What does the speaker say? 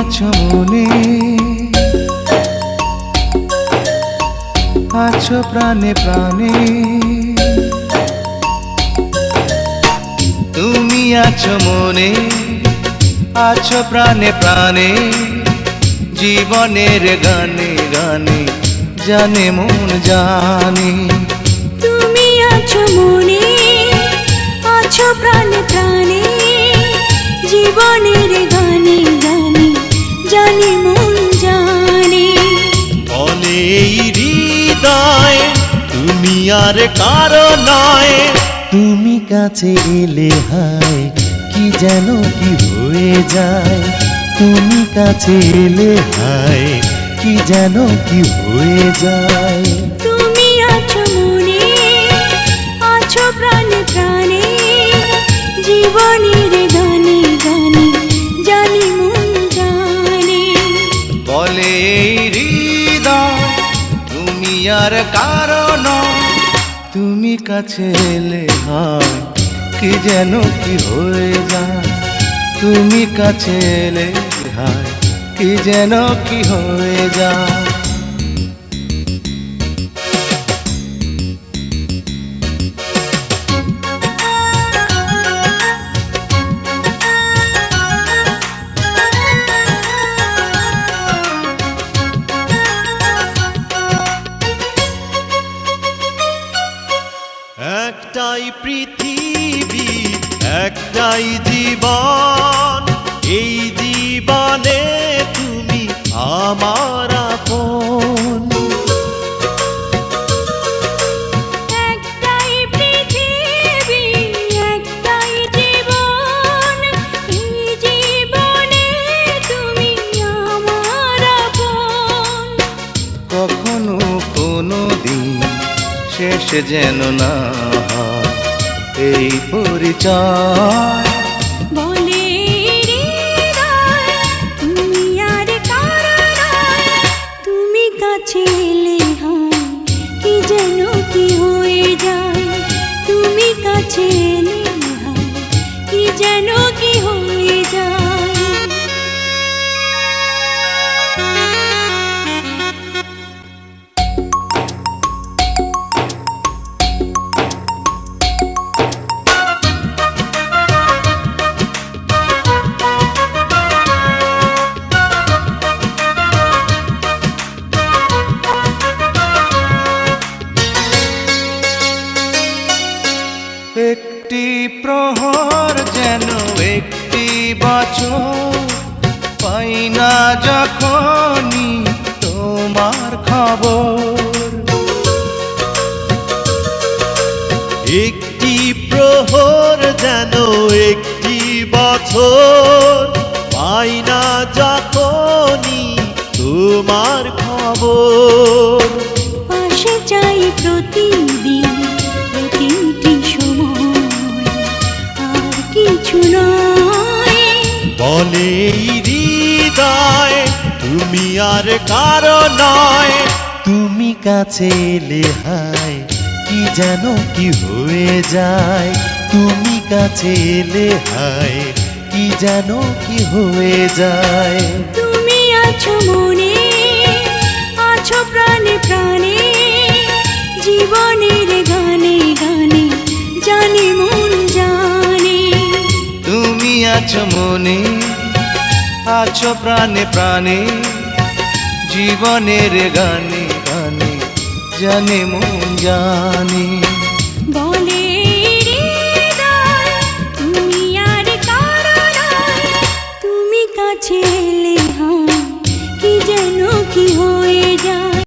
আছো মনে, আছো প্রাণে প্রাণে, তুমি আছো মনে, আছো প্রাণে প্রাণে, জীবনের গানে গানে জানে মন জানে। তুমি আছো মনে, আছো প্রাণে প্রাণে, জীবনের গানে গানে জানে মন জানে। বলে এই হৃদয় তুমি আর কারো নয়, তুমি কাছে এলে হায় কি যেন কি হয়ে যায়, তুমি কাছে এলে হায় কি যেন কি হয়ে যায়। তুমি আছো মনে, আছো প্রাণে প্রাণে, জীবনের গানে গানে জানে মন জানে। বলে এই হৃদয় তুমি আর কারো নয়, তুমি কাছে এলে হয় কি যেন কি হয়ে যায়, তুমি কাছে এলে হয় কি যেন কি হয়ে যায়। একটাই পৃথিবী একটাই জীবন, এই জীবনে তুমি আমার আপন। একটাই পৃথিবী একটাই জীবন, এই জীবনে তুমি আমার আপন। কখনো কোনো দিন শেষ যেন না হয় এই পরিচয়। বলে হৃদয় তুমি আর কারো নয়, তুমি কাছে এলে হয় কি যেন কি হয়ে যায়, তুমি কাছে এলে হয় কি যেন কি হয়ে যায়। একটি প্রহর যেন একটি বছর, পাই না যখনই তোমার খবর। একটি প্রহর যেন একটি বছর, পাই না যখনই তোমার খবর। পাশে চাই প্রতিদিন প্রতিটি সময়, আর কিছু নয়। বলে এই হৃদয় তুমি আর কারো নয়, তুমি কাছে এলে হায় কি যেন কি হয়ে যায়, তুমি কাছে এলে হায় কি যেন কি হয়ে যায়। তুমি আছো মনে, আছো প্রাণে প্রাণে, জীবনের গানে গানে জানে মন জানে। তুমি আছো মনে, আছো প্রাণে প্রাণে, জীবনের গানে গানে জানে মন জানে।